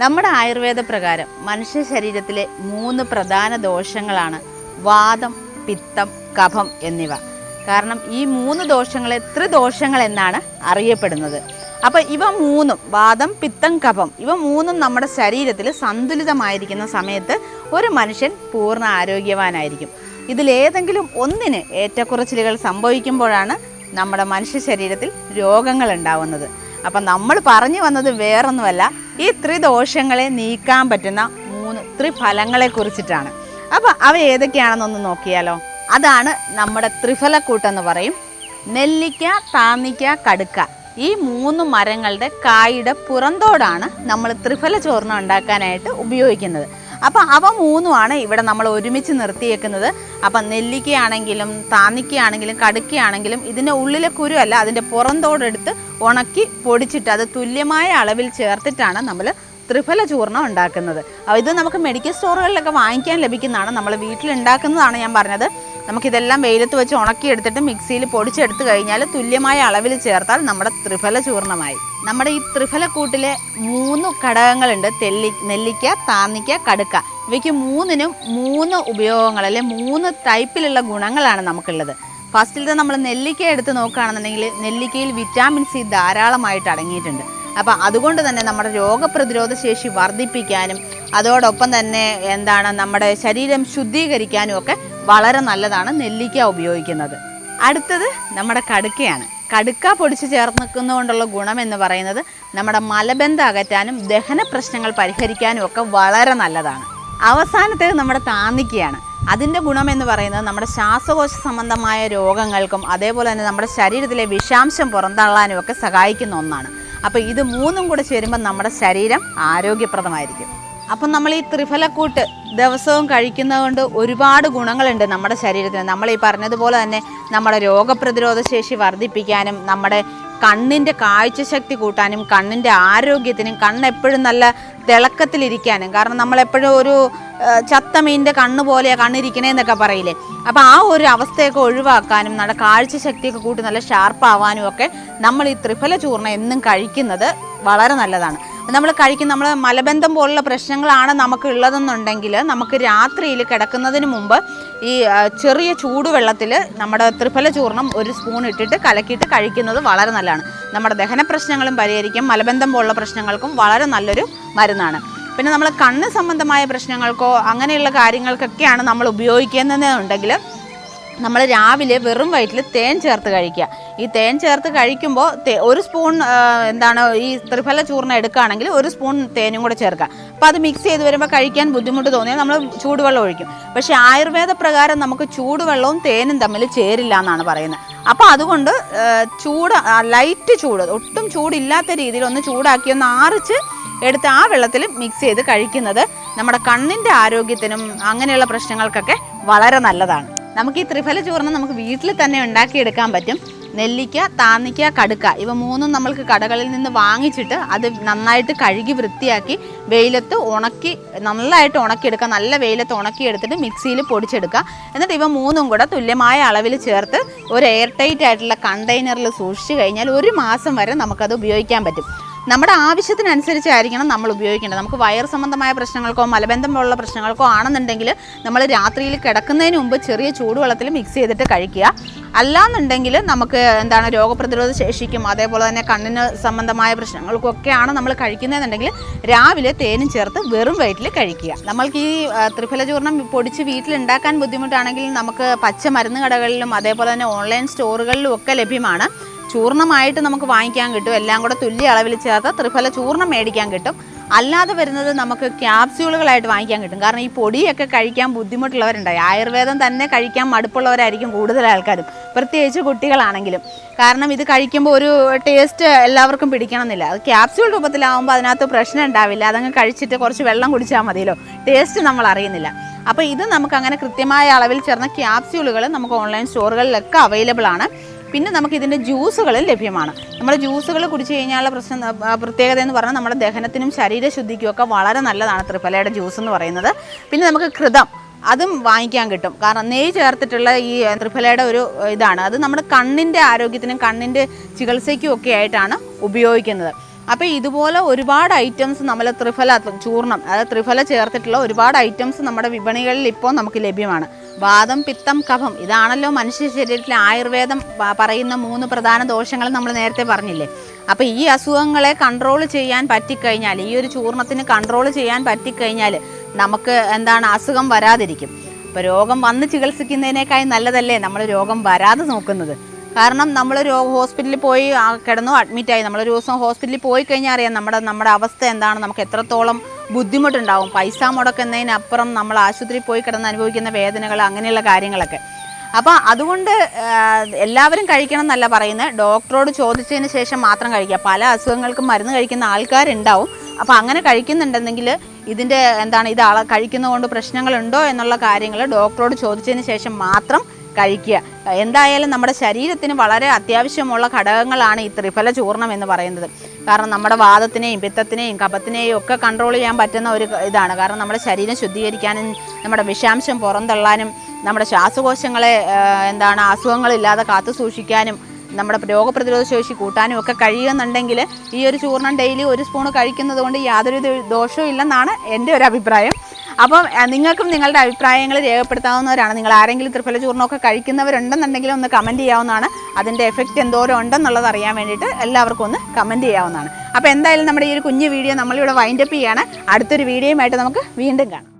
നമ്മുടെ ആയുർവേദ പ്രകാരം മനുഷ്യ ശരീരത്തിലെ 3 പ്രധാന ദോഷങ്ങളാണ് വാതം, പിത്തം, കഫം എന്നിവ. കാരണം ഈ 3 ദോഷങ്ങളെ ത്രിദോഷങ്ങൾ എന്നാണ് അറിയപ്പെടുന്നത്. അപ്പോൾ ഇവ 3 വാതം, പിത്തം, കഫം ഇവ 3 നമ്മുടെ ശരീരത്തിൽ സന്തുലിതമായിരിക്കുന്ന സമയത്ത് ഒരു മനുഷ്യൻ പൂർണ്ണ ആരോഗ്യവാനായിരിക്കും. ഇതിലേതെങ്കിലും ഒന്നിന് ഏറ്റക്കുറച്ചിലുകൾ സംഭവിക്കുമ്പോഴാണ് നമ്മുടെ മനുഷ്യ ശരീരത്തിൽ രോഗങ്ങൾ ഉണ്ടാവുന്നത്. അപ്പം നമ്മൾ പറഞ്ഞു വന്നത് വേറൊന്നുമല്ല, ഈ ത്രിദോഷങ്ങളെ നീക്കാൻ പറ്റുന്ന 3 ത്രിഫലങ്ങളെ കുറിച്ചിട്ടാണ്. അപ്പം അവ ഏതൊക്കെയാണെന്നൊന്ന് നോക്കിയാലോ. അതാണ് നമ്മുടെ ത്രിഫലക്കൂട്ടെന്ന് പറയും. നെല്ലിക്ക, താന്നിക്ക, കടുക്ക ഈ 3 മരങ്ങളുടെ കായുടെ പുറന്തോടാണ് നമ്മൾ ത്രിഫല ചോർണം ഉണ്ടാക്കാനായിട്ട് ഉപയോഗിക്കുന്നത്. അപ്പം അവ 3 ഇവിടെ നമ്മൾ ഒരുമിച്ച് നിർത്തിയേക്കുന്നത്. അപ്പം നെല്ലിക്കയാണെങ്കിലും താന്നിക്കയാണെങ്കിലും കടുക്കയാണെങ്കിലും ഇതിൻ്റെ ഉള്ളിലെ കുരുവല്ല, അതിൻ്റെ പുറന്തോടെടുത്ത് ഉണക്കി പൊടിച്ചിട്ട് അത് തുല്യമായ അളവിൽ ചേർത്തിട്ടാണ് നമ്മൾ ത്രിഫല ചൂർണം ഉണ്ടാക്കുന്നത്. ഇത് നമുക്ക് മെഡിക്കൽ സ്റ്റോറുകളിലൊക്കെ വാങ്ങിക്കാൻ ലഭിക്കുന്നതാണ്. നമ്മൾ വീട്ടിലുണ്ടാക്കുന്നതാണ് ഞാൻ പറഞ്ഞത്. നമുക്കിതെല്ലാം വെയിലത്ത് വെച്ച് ഉണക്കിയെടുത്തിട്ട് മിക്സിയിൽ പൊടിച്ചെടുത്ത് കഴിഞ്ഞാൽ തുല്യമായ അളവിൽ ചേർത്താൽ നമ്മുടെ ത്രിഫല ചൂർണമായി. നമ്മുടെ ഈ ത്രിഫലക്കൂട്ടിലെ 3 ഘടകങ്ങളുണ്ട്. നെല്ലിക്ക, താന്നിക്ക, കടുക്ക. ഇവയ്ക്ക് 3നും 3 ഉപയോഗങ്ങൾ അല്ലെ 3 ടൈപ്പിലുള്ള ഗുണങ്ങളാണ് നമുക്കുള്ളത്. ഫസ്റ്റിലത്തെ നമ്മൾ നെല്ലിക്ക എടുത്ത് നോക്കുകയാണെന്നുണ്ടെങ്കിൽ നെല്ലിക്കയിൽ വിറ്റാമിൻ സി ധാരാളമായിട്ട് അടങ്ങിയിട്ടുണ്ട്. അപ്പം അതുകൊണ്ട് തന്നെ നമ്മുടെ രോഗപ്രതിരോധ ശേഷി വർദ്ധിപ്പിക്കാനും അതോടൊപ്പം തന്നെ നമ്മുടെ ശരീരം ശുദ്ധീകരിക്കാനും ഒക്കെ വളരെ നല്ലതാണ് നെല്ലിക്ക ഉപയോഗിക്കുന്നത്. അടുത്തത് നമ്മുടെ കടുക്കയാണ്. കടുക്ക പൊടിച്ച് ചേർക്കുന്നതുകൊണ്ടുള്ള ഗുണം എന്ന് പറയുന്നത് നമ്മുടെ മലബന്ധം അകറ്റാനും ദഹന പ്രശ്നങ്ങൾ പരിഹരിക്കാനും ഒക്കെ വളരെ നല്ലതാണ്. അവസാനത്തേത് നമ്മുടെ താന്നിക്കയാണ്. അതിൻ്റെ ഗുണം എന്ന് പറയുന്നത് നമ്മുടെ ശ്വാസകോശ സംബന്ധമായ രോഗങ്ങൾക്കും അതേപോലെ തന്നെ നമ്മുടെ ശരീരത്തിലെ വിഷാംശം പുറന്തള്ളാനും ഒക്കെ സഹായിക്കുന്ന ഒന്നാണ്. അപ്പോൾ ഇത് 3 കൂടെ ചേരുമ്പോൾ നമ്മുടെ ശരീരം ആരോഗ്യപ്രദമായിരിക്കും. അപ്പം നമ്മൾ ഈ ത്രിഫലക്കൂട്ട് ദിവസവും കഴിക്കുന്നത് കൊണ്ട് ഒരുപാട് ഗുണങ്ങളുണ്ട് നമ്മുടെ ശരീരത്തിന്. നമ്മൾ ഈ പറഞ്ഞതുപോലെ തന്നെ നമ്മുടെ രോഗപ്രതിരോധ ശേഷി വർദ്ധിപ്പിക്കാനും നമ്മുടെ കണ്ണിൻ്റെ കാഴ്ചശക്തി കൂട്ടാനും കണ്ണിൻ്റെ ആരോഗ്യത്തിനും കണ്ണെപ്പോഴും നല്ല തിളക്കത്തിലിരിക്കാനും. കാരണം നമ്മളെപ്പോഴും ഒരു ചത്ത മീനിൻ്റെ കണ്ണ് പോലെയാണ് കണ്ണിരിക്കണേന്നൊക്കെ പറയില്ലേ. അപ്പോൾ ആ ഒരു അവസ്ഥയൊക്കെ ഒഴിവാക്കാനും നമ്മുടെ കാഴ്ചശക്തിയൊക്കെ കൂട്ടി നല്ല ഷാർപ്പാവാനും ഒക്കെ നമ്മൾ ഈ ത്രിഫല ചൂർണം എന്നും കഴിക്കുന്നത് വളരെ നല്ലതാണ്. നമ്മൾ മലബന്ധം പോലുള്ള പ്രശ്നങ്ങളാണ് നമുക്ക് ഉള്ളതെന്നുണ്ടെങ്കിൽ നമുക്ക് രാത്രിയിൽ കിടക്കുന്നതിന് മുമ്പ് ഈ ചെറിയ ചൂടുവെള്ളത്തിൽ നമ്മുടെ ത്രിഫല ചൂർണം 1 സ്പൂൺ ഇട്ടിട്ട് കലക്കിയിട്ട് കഴിക്കുന്നത് വളരെ നല്ലതാണ്. നമ്മുടെ ദഹന പ്രശ്നങ്ങളും പരിഹരിക്കും, മലബന്ധം പോലുള്ള പ്രശ്നങ്ങൾക്കും വളരെ നല്ലൊരു മരുന്നാണ്. പിന്നെ നമ്മൾ കണ്ണ് സംബന്ധമായ പ്രശ്നങ്ങൾക്കോ അങ്ങനെയുള്ള കാര്യങ്ങൾക്കൊക്കെയാണ് നമ്മൾ ഉപയോഗിക്കുന്നതെന്നുണ്ടെങ്കിൽ നമ്മൾ രാവിലെ വെറും വയറ്റിൽ തേൻ ചേർത്ത് കഴിക്കുക. ഈ തേൻ ചേർത്ത് കഴിക്കുമ്പോൾ 1 സ്പൂൺ ഈ ത്രിഫല ചൂർണം എടുക്കുകയാണെങ്കിൽ 1 സ്പൂൺ തേനും കൂടെ ചേർക്കുക. അപ്പോൾ അത് മിക്സ് ചെയ്ത് വരുമ്പോൾ കഴിക്കാൻ ബുദ്ധിമുട്ട് തോന്നിയാൽ നമ്മൾ ചൂടുവെള്ളം ഒഴിക്കും. പക്ഷേ ആയുർവേദ പ്രകാരം നമുക്ക് ചൂടുവെള്ളവും തേനും തമ്മിൽ ചേരില്ല എന്നാണ് പറയുന്നത്. അപ്പോൾ അതുകൊണ്ട് ലൈറ്റ് ചൂട്, ഒട്ടും ചൂടില്ലാത്ത രീതിയിൽ ഒന്ന് ചൂടാക്കി ഒന്ന് ആറിച്ച് എടുത്ത് ആ വെള്ളത്തിൽ മിക്സ് ചെയ്ത് കഴിക്കുന്നത് നമ്മുടെ കണ്ണിൻ്റെ ആരോഗ്യത്തിനും അങ്ങനെയുള്ള പ്രശ്നങ്ങൾക്കൊക്കെ വളരെ നല്ലതാണ്. നമുക്ക് ഈ ത്രിഫല ചൂർണം നമുക്ക് വീട്ടിൽ തന്നെ ഉണ്ടാക്കിയെടുക്കാൻ പറ്റും. നെല്ലിക്ക, താന്നിക്ക, കടുക്ക ഇവ 3 നമ്മൾക്ക് കടകളിൽ നിന്ന് വാങ്ങിച്ചിട്ട് അത് നന്നായിട്ട് കഴുകി വൃത്തിയാക്കി വെയിലത്ത് നന്നായിട്ട് ഉണക്കിയെടുക്കുക. നല്ല വെയിലത്ത് ഉണക്കിയെടുത്തിട്ട് മിക്സിയിൽ പൊടിച്ചെടുക്കുക. എന്നിട്ട് ഇവ 3 കൂടെ തുല്യമായ അളവിൽ ചേർത്ത് ഒരു എയർ ടൈറ്റ് ആയിട്ടുള്ള കണ്ടെയ്നറിൽ സൂക്ഷിച്ചു കഴിഞ്ഞാൽ 1 മാസം വരെ നമുക്കത് ഉപയോഗിക്കാൻ പറ്റും. നമ്മുടെ ആവശ്യത്തിനനുസരിച്ചായിരിക്കണം നമ്മൾ ഉപയോഗിക്കേണ്ടത്. നമുക്ക് വയർ സംബന്ധമായ പ്രശ്നങ്ങൾക്കോ മലബന്ധം പോലുള്ള പ്രശ്നങ്ങൾക്കോ ആണെന്നുണ്ടെങ്കിൽ നമ്മൾ രാത്രിയിൽ കിടക്കുന്നതിന് മുമ്പ് ചെറിയ ചൂടുവെള്ളത്തിൽ മിക്സ് ചെയ്തിട്ട് കഴിക്കുക. അല്ലാന്നുണ്ടെങ്കിൽ നമുക്ക് രോഗപ്രതിരോധ ശേഷിക്കും അതേപോലെ തന്നെ കണ്ണിന് സംബന്ധമായ പ്രശ്നങ്ങൾക്കൊക്കെയാണ് നമ്മൾ കഴിക്കുന്നതെന്നുണ്ടെങ്കിൽ രാവിലെ തേനും ചേർത്ത് വെറും വയറ്റിൽ കഴിക്കുക. നമ്മൾക്ക് ഈ ത്രിഫല ചൂർണം പൊടിച്ച് വീട്ടിലുണ്ടാക്കാൻ ബുദ്ധിമുട്ടാണെങ്കിൽ നമുക്ക് പച്ച മരുന്ന് കടകളിലും അതേപോലെ തന്നെ ഓൺലൈൻ സ്റ്റോറുകളിലും ഒക്കെ ലഭ്യമാണ്. ചൂർണമായിട്ട് നമുക്ക് വാങ്ങിക്കാൻ കിട്ടും. എല്ലാം കൂടെ തുല്യ അളവിൽ ചേർത്ത് ത്രിഫല ചൂർണം മേടിക്കാൻ കിട്ടും. അല്ലാതെ വരുന്നത് നമുക്ക് ക്യാപ്സ്യൂളുകളായിട്ട് വാങ്ങിക്കാൻ കിട്ടും. കാരണം ഈ പൊടിയൊക്കെ കഴിക്കാൻ ബുദ്ധിമുട്ടുള്ളവരുണ്ടായി. ആയുർവേദം തന്നെ കഴിക്കാൻ മടുപ്പുള്ളവരായിരിക്കും കൂടുതൽ ആൾക്കാരും, പ്രത്യേകിച്ച് കുട്ടികളാണെങ്കിലും. കാരണം ഇത് കഴിക്കുമ്പോൾ ഒരു ടേസ്റ്റ് എല്ലാവർക്കും പിടിക്കണമെന്നില്ല. അത് ക്യാപ്സ്യൂൾ രൂപത്തിലാവുമ്പോൾ അതിനകത്ത് പ്രശ്നം ഉണ്ടാവില്ല. അതങ്ങ് കഴിച്ചിട്ട് കുറച്ച് വെള്ളം കുടിച്ചാൽ മതിയല്ലോ, ടേസ്റ്റ് നമ്മൾ അറിയുന്നില്ല. അപ്പോൾ ഇത് നമുക്ക് അങ്ങനെ കൃത്യമായ അളവിൽ ചേർന്ന ക്യാപ്സ്യൂളുകൾ നമുക്ക് ഓൺലൈൻ സ്റ്റോറുകളിലൊക്കെ അവൈലബിൾ ആണ്. പിന്നെ നമുക്ക് ഇതിൻ്റെ ജ്യൂസുകളും ലഭ്യമാണ്. നമ്മുടെ ജ്യൂസുകൾ കുടിച്ച് കഴിഞ്ഞാലുള്ള പ്രത്യേകത എന്ന് പറഞ്ഞാൽ നമ്മുടെ ദഹനത്തിനും ശരീരശുദ്ധിക്കും ഒക്കെ വളരെ നല്ലതാണ് ത്രിഫലയുടെ ജ്യൂസ് എന്ന് പറയുന്നത്. പിന്നെ നമുക്ക് ഘൃതം അതും വാങ്ങിക്കാൻ കിട്ടും. കാരണം നെയ്യ് ചേർത്തിട്ടുള്ള ഈ ത്രിഫലയുടെ ഒരു ഇതാണ്. അത് നമ്മുടെ കണ്ണിൻ്റെ ആരോഗ്യത്തിനും കണ്ണിൻ്റെ ചികിത്സയ്ക്കും ഒക്കെ ആയിട്ടാണ് ഉപയോഗിക്കുന്നത്. അപ്പോൾ ഇതുപോലെ ഒരുപാട് ഐറ്റംസ് നമ്മൾ ത്രിഫല ചൂർണം, അതായത് ത്രിഫല ചേർത്തിട്ടുള്ള ഒരുപാട് ഐറ്റംസ് നമ്മുടെ വിപണികളിൽ ഇപ്പോൾ നമുക്ക് ലഭ്യമാണ്. വാദം, പിത്തം, കഫം, ഇതാണല്ലോ മനുഷ്യ ശരീരത്തിലെ ആയുർവേദം പറയുന്ന 3 പ്രധാന ദോഷങ്ങൾ നമ്മൾ നേരത്തെ പറഞ്ഞില്ലേ. അപ്പോൾ ഈ അസുഖങ്ങളെ കൺട്രോൾ ചെയ്യാൻ പറ്റിക്കഴിഞ്ഞാൽ, ഈ ഒരു ചൂർണത്തിന് കൺട്രോൾ ചെയ്യാൻ പറ്റിക്കഴിഞ്ഞാൽ നമുക്ക് അസുഖം വരാതിരിക്കും. ഇപ്പോൾ രോഗം വന്ന് ചികിത്സിക്കുന്നതിനേക്കായി നല്ലതല്ലേ നമ്മൾ രോഗം വരാതെ നോക്കുന്നത്. കാരണം നമ്മൾ ഹോസ്പിറ്റലിൽ പോയി കിടന്നു അഡ്മിറ്റായി, നമ്മളൊരു ദിവസം ഹോസ്പിറ്റലിൽ പോയി കഴിഞ്ഞാൽ അറിയാം നമ്മുടെ അവസ്ഥ എന്താണ്, നമുക്ക് എത്രത്തോളം ബുദ്ധിമുട്ടുണ്ടാവും. പൈസ മുടക്കുന്നതിനപ്പുറം നമ്മൾ ആശുപത്രിയിൽ പോയി കിടന്ന് അനുഭവിക്കുന്ന വേദനകൾ, അങ്ങനെയുള്ള കാര്യങ്ങളൊക്കെ. അപ്പോൾ അതുകൊണ്ട് എല്ലാവരും കഴിക്കണം എന്നല്ല പറയുന്നത്, ഡോക്ടറോട് ചോദിച്ചതിന് ശേഷം മാത്രം കഴിക്കുക. പല അസുഖങ്ങൾക്കും മരുന്ന് കഴിക്കുന്ന ആൾക്കാരുണ്ടാവും. അപ്പോൾ അങ്ങനെ കഴിക്കുന്നുണ്ടെങ്കിൽ ഇതിൻ്റെ ഇത് കഴിക്കുന്നതുകൊണ്ട് പ്രശ്നങ്ങളുണ്ടോ എന്നുള്ള കാര്യങ്ങൾ ഡോക്ടറോട് ചോദിച്ചതിന് ശേഷം മാത്രം കഴിക്കുക. എന്തായാലും നമ്മുടെ ശരീരത്തിന് വളരെ അത്യാവശ്യമുള്ള ഘടകങ്ങളാണ് ഈ ത്രിഫല ചൂർണം എന്ന് പറയുന്നത്. കാരണം നമ്മുടെ വാദത്തിനെയും പിത്തത്തിനെയും കഫത്തിനെയും ഒക്കെ കൺട്രോൾ ചെയ്യാൻ പറ്റുന്ന ഒരു ഇതാണ്. കാരണം നമ്മുടെ ശരീരം ശുദ്ധീകരിക്കാനും നമ്മുടെ വിഷാംശം പുറന്തള്ളാനും നമ്മുടെ ശ്വാസകോശങ്ങളെ അസുഖങ്ങളില്ലാതെ കാത്തു സൂക്ഷിക്കാനും നമ്മുടെ രോഗപ്രതിരോധ ശേഷി കൂട്ടാനും ഒക്കെ കഴിയുന്നുണ്ടെങ്കിൽ ഈ ഒരു ചൂർണം ഡെയിലി 1 സ്പൂൺ കഴിക്കുന്നത് കൊണ്ട് യാതൊരു ദോഷവും ഇല്ലെന്നാണ് എൻ്റെ ഒരു അഭിപ്രായം. അപ്പം നിങ്ങൾക്കും നിങ്ങളുടെ അഭിപ്രായങ്ങൾ രേഖപ്പെടുത്താവുന്നവരാണ്. നിങ്ങൾ ആരെങ്കിലും ത്രിഫല ചൂർണ്ണമൊക്കെ കഴിക്കുന്നവരുണ്ടെന്നുണ്ടെങ്കിൽ ഒന്ന് കമൻറ്റ് ചെയ്യാവുന്നതാണ്. അതിൻ്റെ എഫക്റ്റ് എന്തോരം ഉണ്ടെന്നുള്ളത് അറിയാൻ വേണ്ടിയിട്ട് എല്ലാവർക്കും ഒന്ന് കമൻറ്റ് ചെയ്യാവുന്നതാണ്. അപ്പോൾ എന്തായാലും നമ്മുടെ ഈ ഒരു കുഞ്ഞു വീഡിയോ നമ്മളിവിടെ വൈൻഡപ്പ് ചെയ്യാണ്. അടുത്തൊരു വീഡിയോയുമായിട്ട് നമുക്ക് വീണ്ടും കാണാം.